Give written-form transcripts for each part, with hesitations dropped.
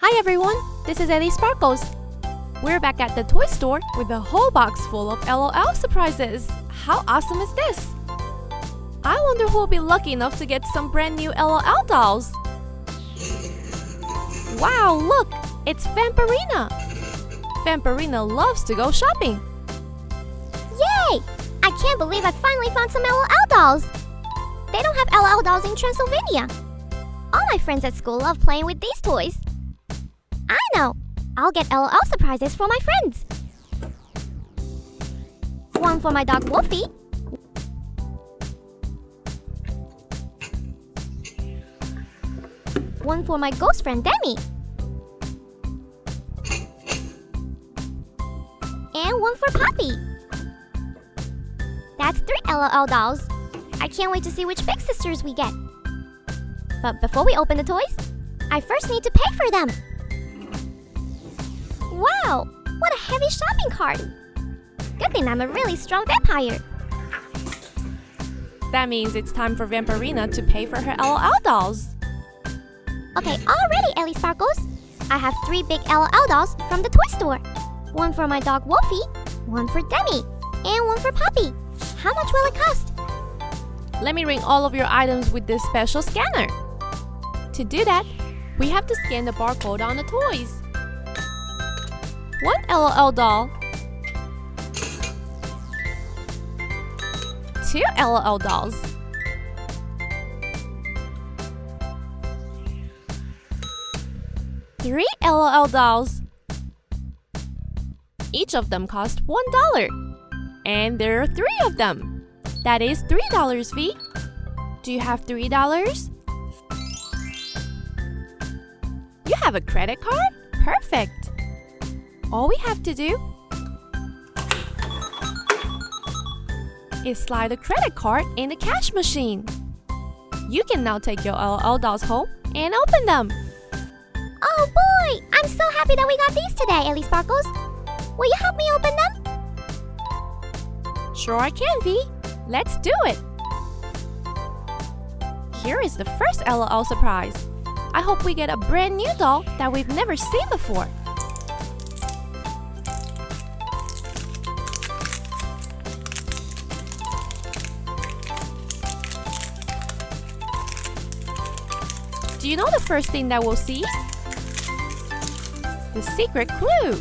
Hi everyone, this is Ellie Sparkles. We're back at the toy store with a whole box full of LOL surprises. How awesome is this? I wonder who will be lucky enough to get some brand new LOL dolls. Wow, look, it's Vampirina. Vampirina loves to go shopping. Yay! I can't believe I finally found some LOL dolls. They don't have LOL dolls in Transylvania. All my friends at school love playing with these toys. I know! I'll get LOL surprises for my friends. One for my dog Wolfie. One for my ghost friend Demi. And one for Poppy. That's 3 LOL dolls. I can't wait to see which big sisters we get. But before we open the toys, I first need to pay for them. Wow, what a heavy shopping cart. Good thing I'm a really strong vampire. That means it's time for Vampirina to pay for her LOL dolls. Okay, all ready, Ellie Sparkles. I have 3 big LOL dolls from the toy store. One for my dog Wolfie, one for Demi, and one for Poppy. How much will it cost? Let me ring all of your items with this special scanner. To do that, we have to scan the barcode on the toys. 1 LOL doll, 2 LOL dolls, 3 LOL dolls. Each of them cost $1, and there are 3 of them. That is $3 fee. Do you have $3? You have a credit card? Perfect. All we have to do is slide the credit card in the cash machine. You can now take your LOL dolls home and open them. Oh boy! I'm so happy that we got these today, Ellie Sparkles. Will you help me open them? Sure I can, V. Let's do it. Here is the first LOL surprise. I hope we get a brand new doll that we've never seen before. Do you know the first thing that we'll see? The secret clue.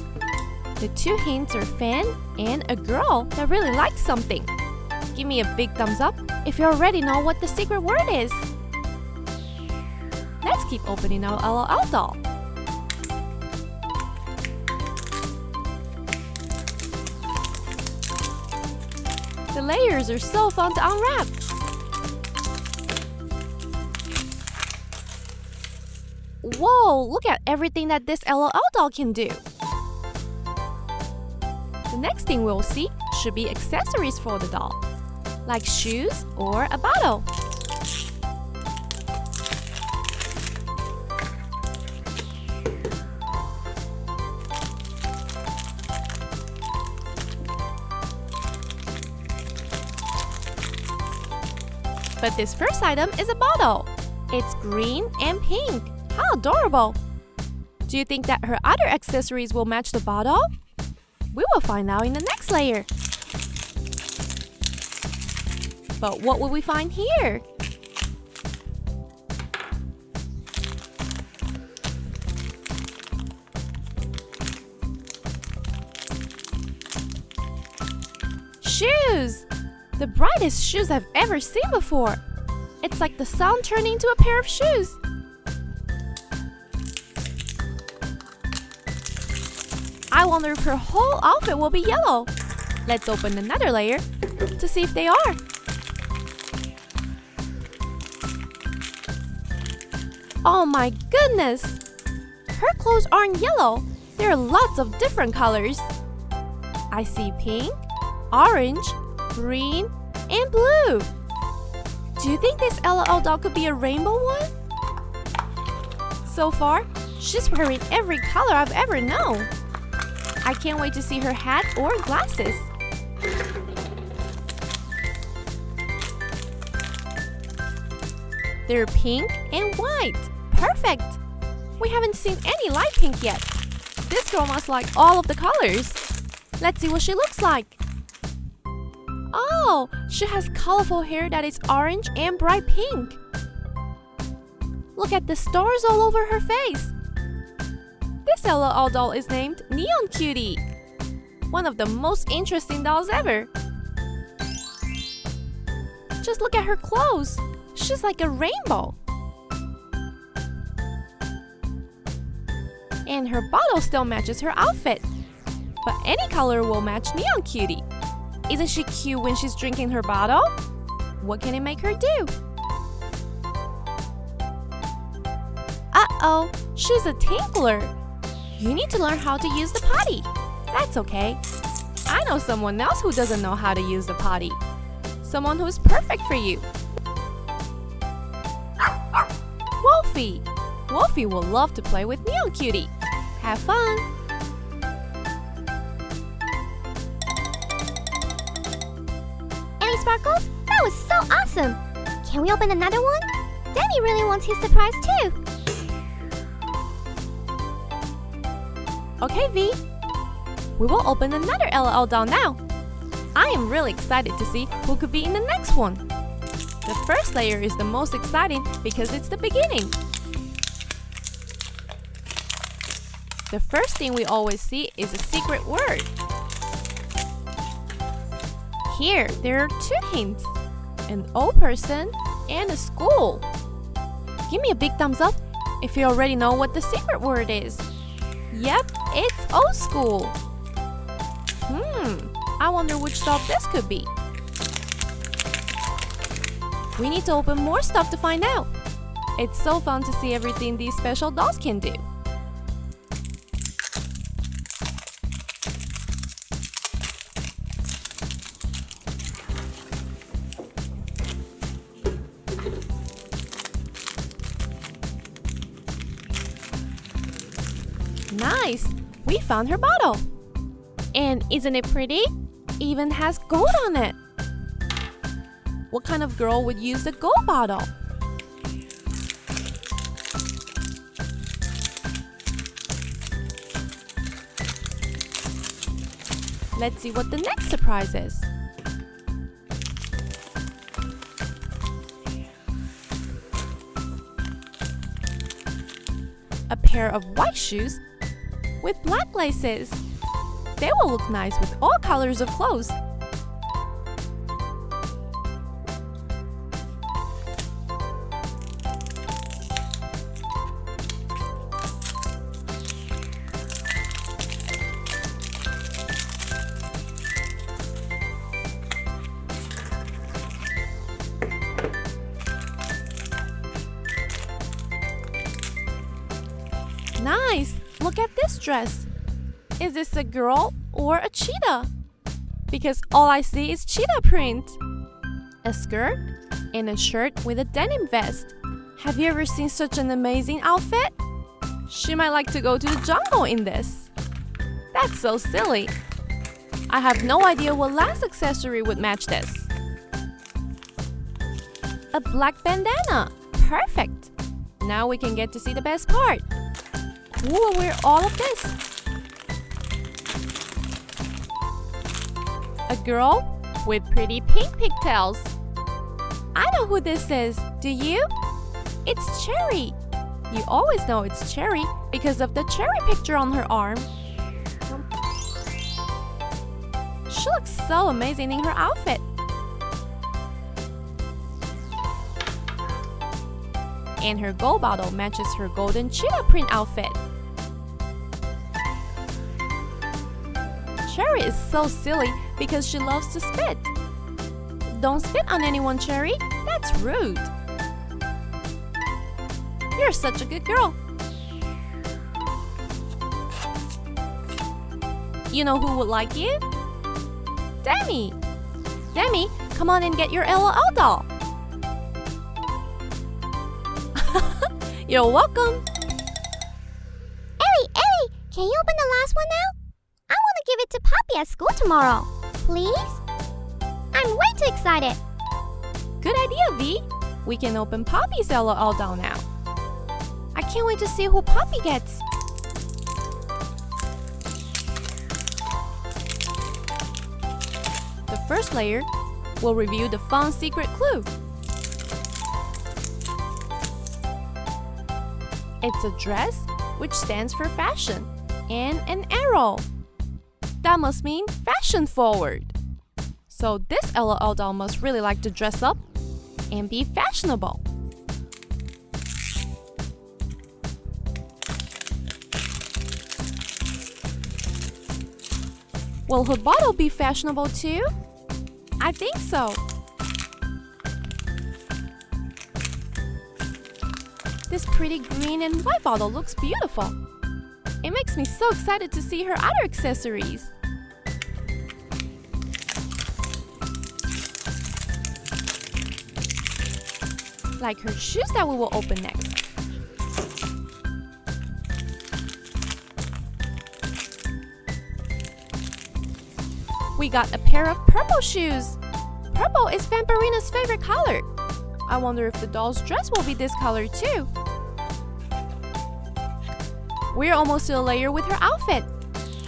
The 2 hints are fan and a girl that really likes something. Give me a big thumbs up if you already know what the secret word is. Let's keep opening our LOL doll. The layers are so fun to unwrap. Whoa, look at everything that this LOL doll can do. The next thing we'll see should be accessories for the doll, like shoes or a bottle. But this first item is a bottle. It's green and pink. How adorable! Do you think that her other accessories will match the bottle? We will find out in the next layer. But what will we find here? Shoes! The brightest shoes I've ever seen before. It's like the sun turning into a pair of shoes. I wonder if her whole outfit will be yellow. Let's open another layer to see if they are. Oh my goodness! Her clothes aren't yellow. There are lots of different colors. I see pink, orange, green, and blue. Do you think this LOL doll could be a rainbow one? So far, she's wearing every color I've ever known. I can't wait to see her hat or glasses. They're pink and white. Perfect! We haven't seen any light pink yet. This girl must like all of the colors. Let's see what she looks like. Oh, she has colorful hair that is orange and bright pink. Look at the stars all over her face. This LOL doll is named Neon Cutie, one of the most interesting dolls ever. Just look at her clothes. She's like a rainbow. And her bottle still matches her outfit. But any color will match Neon Cutie. Isn't she cute when she's drinking her bottle? What can it make her do? Uh-oh, she's a tinkler. You need to learn how to use the potty. That's okay. I know someone else who doesn't know how to use the potty. Someone who's perfect for you. Wolfie. Wolfie will love to play with Neon Cutie. Have fun! Ellie Sparkles, that was so awesome! Can we open another one? Danny really wants his surprise too. Okay, V. We will open another LOL doll now. I am really excited to see who could be in the next one. The first layer is the most exciting because it's the beginning. The first thing we always see is a secret word. Here, there are two hints, an old person and a school. Give me a big thumbs up if you already know what the secret word is. Yep, it's old school. I wonder which doll this could be. We need to open more stuff to find out. It's so fun to see everything these special dolls can do. Nice! We found her bottle. And isn't it pretty? Even has gold on it. What kind of girl would use a gold bottle? Let's see what the next surprise is. A pair of white shoes with black laces. They will look nice with all colors of clothes. Nice! Look at this dress. Is this a girl or a cheetah? Because all I see is cheetah print. A skirt and a shirt with a denim vest. Have you ever seen such an amazing outfit? She might like to go to the jungle in this. That's so silly. I have no idea what last accessory would match this. A black bandana. Perfect. Now we can get to see the best part. Who will wear all of this? A girl with pretty pink pigtails. I know who this is. Do you? It's Cherry. You always know it's Cherry because of the cherry picture on her arm. She looks so amazing in her outfit. And her gold bottle matches her golden cheetah print outfit. Cherry is so silly because she loves to spit. Don't spit on anyone, Cherry. That's rude. You're such a good girl. You know who would like you? Demi. Demi, come on and get your LOL doll. You're welcome. Ellie, can you open the last one now? I want to give it to Poppy at school tomorrow. Please? I'm way too excited. Good idea, V. We can open Poppy's LOL doll now. I can't wait to see who Poppy gets. The first layer will reveal the fun secret clue. It's a dress, which stands for fashion, and an arrow. That must mean fashion forward. So this LOL doll must really like to dress up and be fashionable. Will her bottle be fashionable too? I think so. This pretty green and white bottle looks beautiful. It makes me so excited to see her other accessories. Like her shoes that we will open next. We got a pair of purple shoes. Purple is Vampirina's favorite color. I wonder if the doll's dress will be this color too. We're almost to a layer with her outfit.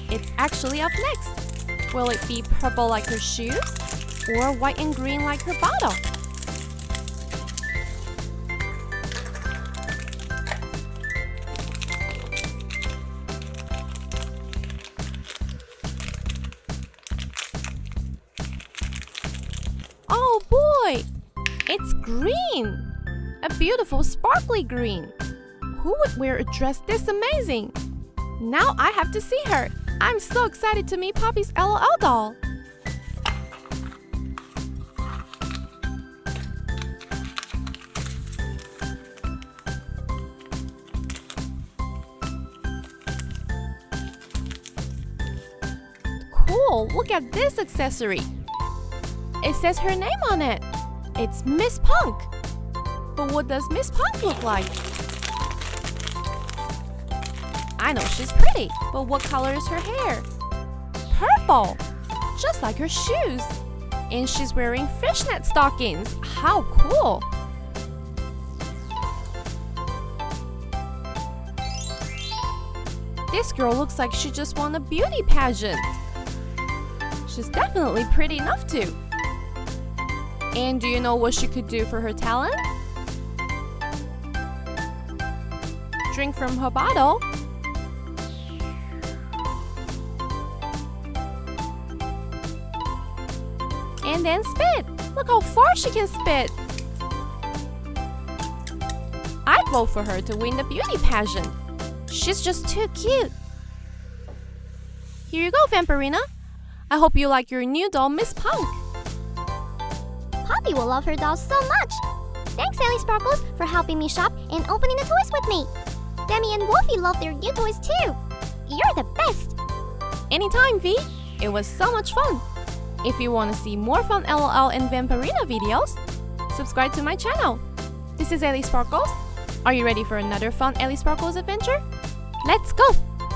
It's actually up next. Will it be purple like her shoes or white and green like her bottle? Oh boy! It's green! A beautiful sparkly green. Who would wear a dress this amazing? Now I have to see her. I'm so excited to meet Poppy's LOL doll. Cool, look at this accessory. It says her name on it. It's Miss Punk. But what does Miss Punk look like? I know she's pretty, but what color is her hair? Purple, just like her shoes. And she's wearing fishnet stockings. How cool! This girl looks like she just won a beauty pageant. She's definitely pretty enough to. And do you know what she could do for her talent? Drink from her bottle. And then spit. Look how far she can spit. I'd vote for her to win the beauty pageant. She's just too cute. Here you go, Vampirina. I hope you like your new doll, Miss Punk. Poppy will love her dolls so much. Thanks, Ellie Sparkles, for helping me shop and opening the toys with me. Demi and Wolfie love their new toys too. You're the best. Anytime, V. It was so much fun. If you want to see more fun LOL and Vampirina videos, subscribe to my channel. This is Ellie Sparkles. Are you ready for another fun Ellie Sparkles adventure? Let's go!